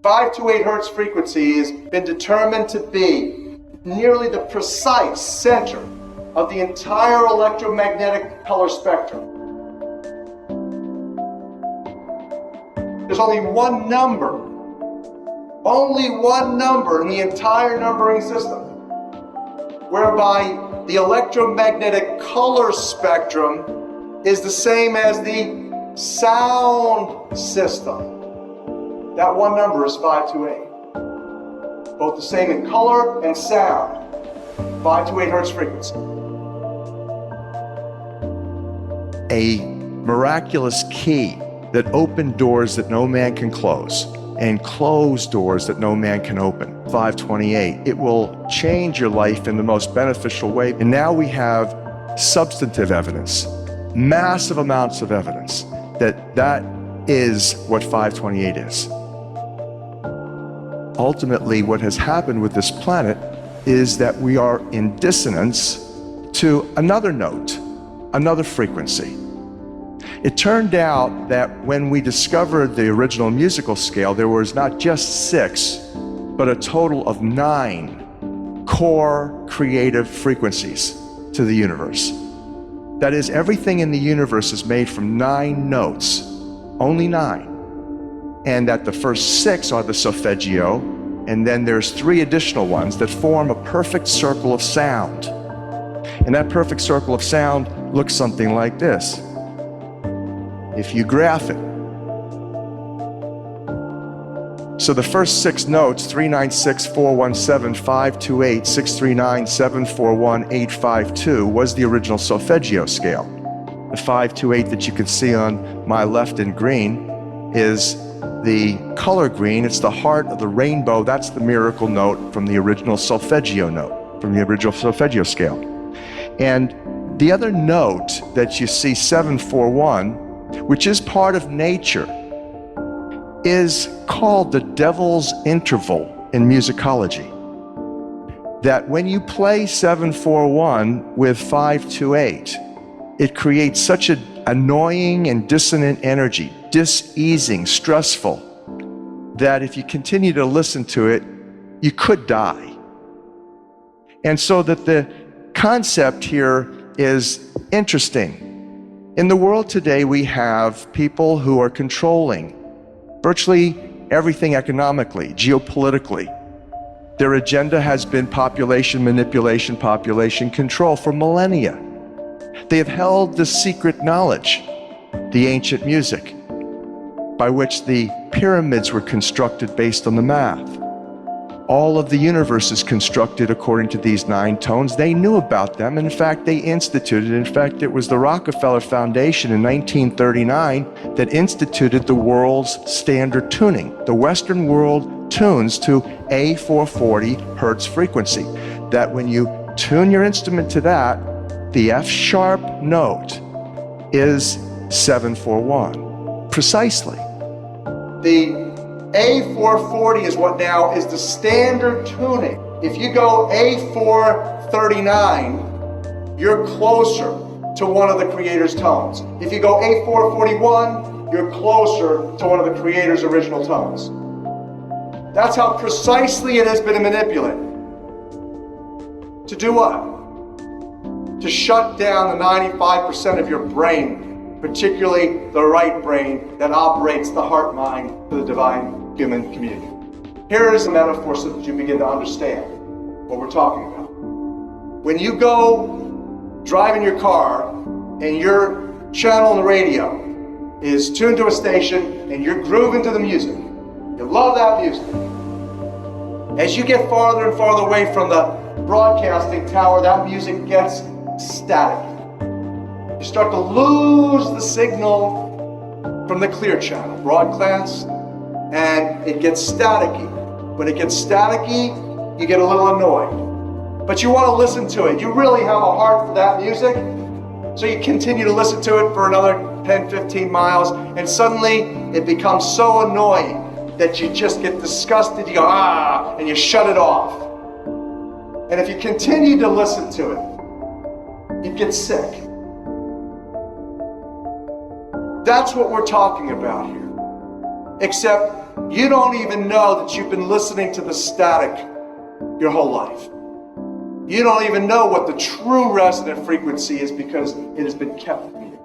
528 hertz frequency has been determined to be nearly the precise center of the entire electromagnetic color spectrum. There's only one number in the entire numbering system whereby the electromagnetic color spectrum is the same as the sound system. That one number is 528. Both the same in color and sound. 528 hertz frequency. A miraculous key that opened doors that no man can close and close doors that no man can open. 528. It will change your life in the most beneficial way. And now we have substantive evidence, massive amounts of evidence that is what 528 is. Ultimately, what has happened with this planet is that we are in dissonance to another note, another frequency. It turned out that when we discovered the original musical scale, there was not just 6, but a total of 9 core creative frequencies to the universe. That is, everything in the universe is made from 9 notes, only 9. And that the first 6 are the solfeggio, and then there's 3 additional ones that form a perfect circle of sound. And that perfect circle of sound looks something like this, if you graph it. So the first 6 notes, 396, 417, 528, 639, 741, 852, was the original solfeggio scale. The 528 that you can see on my left in green is the color green. It's the heart of the rainbow. That's the miracle note from the original solfeggio note, from the original solfeggio scale. And the other note that you see, 741, which is part of nature, is called the devil's interval in musicology. That when you play 741 with 528, it creates such an annoying and dissonant energy, dis-easing, stressful, that if you continue to listen to it, you could die. And so that the concept here is interesting. In the world today, we have people who are controlling virtually everything economically, geopolitically. Their agenda has been population manipulation, population control for millennia. They have held the secret knowledge, the ancient music, by which the pyramids were constructed based on the math. All of the universe is constructed according to these 9 tones. They knew about them. In fact, they instituted. In fact, it was the Rockefeller Foundation in 1939 that instituted the world's standard tuning. The Western world tunes to a 440 hertz frequency. That when you tune your instrument to that, the F sharp note is 741. Precisely. The A440 is what now is the standard tuning. If you go A439, you're closer to one of the creator's tones. If you go A441, you're closer to one of the creator's original tones. That's how precisely it has been manipulated. To do what? To shut down the 95% of your brain, particularly the right brain that operates the heart mind to the divine human community. Here is a metaphor so that you begin to understand what we're talking about. When you go drive in your car and your channel on the radio is tuned to a station and you're grooving to the music, you love that music. As you get farther and farther away from the broadcasting tower, that music gets static. You start to lose the signal from the clear channel, broadcast, and it gets staticky. When it gets staticky, you get a little annoyed. But you want to listen to it. You really have a heart for that music, so you continue to listen to it for another 10, 15 miles, and suddenly it becomes so annoying that you just get disgusted. You go, ah, and you shut it off. And if you continue to listen to it, you get sick. That's what we're talking about here. Except You don't even know that you've been listening to the static your whole life. You don't even know what the true resonant frequency is because it has been kept from you.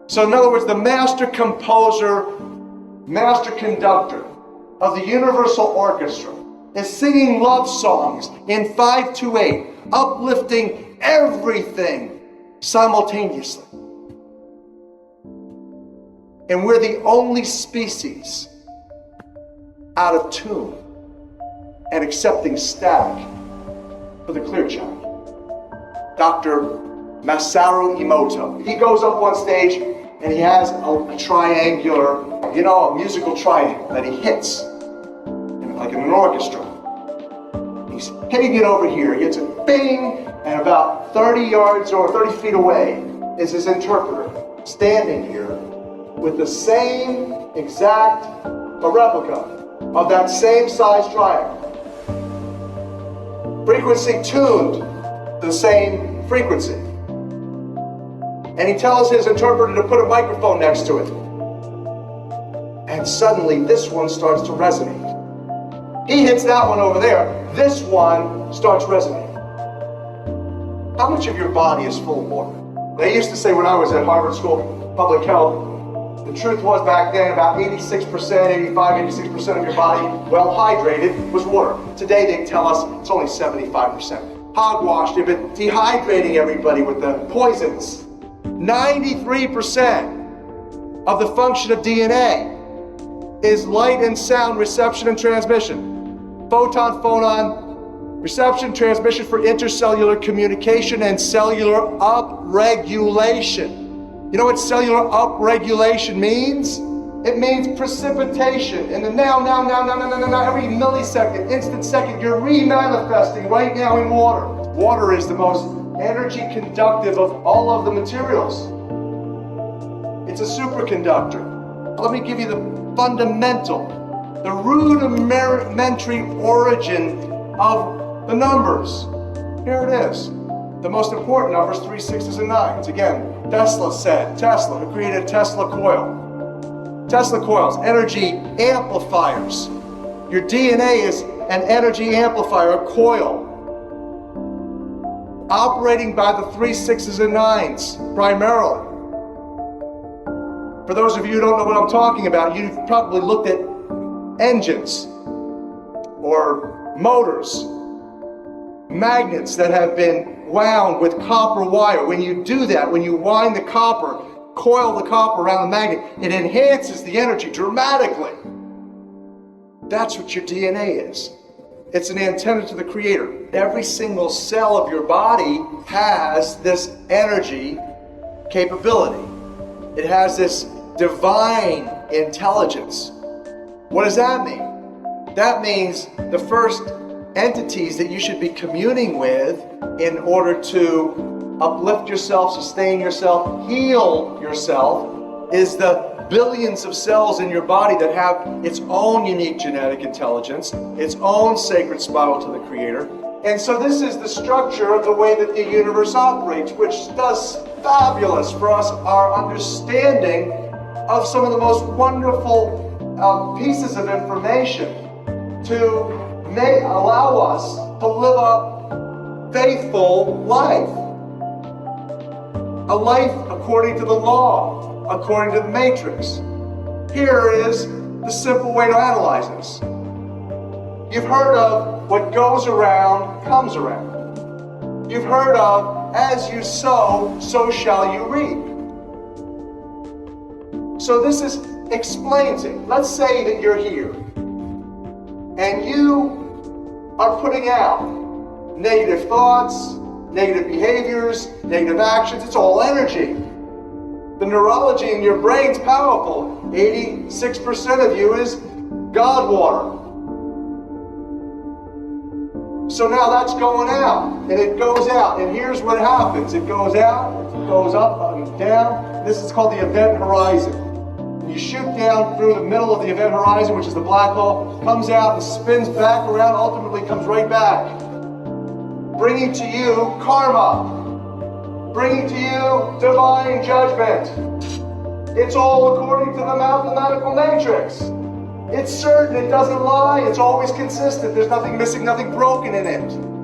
So in other words, the master composer, master conductor of the Universal Orchestra is singing love songs in 528, uplifting everything simultaneously. And we're the only species out of tune and accepting static for the clear channel. Dr. Masaru Emoto. He goes up on stage and he has a triangular, a musical triangle that he hits, like in an orchestra. He's hitting it over here. He hits it, bing, and about 30 yards or 30 feet away is his interpreter standing here with the same exact, a replica of that same size triangle. Frequency tuned to the same frequency. And he tells his interpreter to put a microphone next to it. And suddenly this one starts to resonate. He hits that one over there. This one starts resonating. How much of your body is full of water? They used to say when I was at Harvard School of Public Health, the truth was back then about 86%, 86% of your body, well hydrated, was water. Today they tell us it's only 75%. Hogwash, they've been dehydrating everybody with the poisons. 93% of the function of DNA is light and sound reception and transmission. Photon, phonon, reception, transmission for intercellular communication and cellular upregulation. You know what cellular upregulation means? It means precipitation. In the now, every millisecond, instant second, you're remanifesting right now in water. Water is the most energy conductive of all of the materials. It's a superconductor. Let me give you the fundamental, the rudimentary origin of the numbers. Here it is. The most important numbers, 3, 6s, and 9s. Again, Tesla, who created a Tesla coil. Tesla coils, energy amplifiers. Your DNA is an energy amplifier, a coil, operating by the 3, 6s, and 9s primarily. For those of you who don't know what I'm talking about, you've probably looked at engines or motors, magnets that have been wound with copper wire. When you do that, when you wind the copper, coil the copper around the magnet, it enhances the energy dramatically. That's what your DNA is. It's an antenna to the Creator. Every single cell of your body has this energy capability. It has this divine intelligence. What does that mean? That means the first entities that you should be communing with in order to uplift yourself, sustain yourself, heal yourself is the billions of cells in your body that have its own unique genetic intelligence, its own sacred spiral to the Creator. And so this is the structure of the way that the universe operates, which does fabulous for us, our understanding of some of the most wonderful pieces of information to allow us to live a faithful life. A life according to the law, according to the matrix. Here is the simple way to analyze this. You've heard of what goes around comes around. You've heard of as you sow, so shall you reap. So this explains it. Let's say that you're here and you are putting out negative thoughts, negative behaviors, negative actions. It's all energy. The neurology in your brain's powerful. 86% of you is God water. So now that's going out, and it goes out, and here's what happens. It goes out, it goes up and down. This is called the event horizon. You shoot down through the middle of the event horizon, which is the black hole, comes out and spins back around, ultimately comes right back, bringing to you karma, bringing to you divine judgment. It's all according to the mathematical matrix. It's certain, it doesn't lie, it's always consistent. There's nothing missing, nothing broken in it.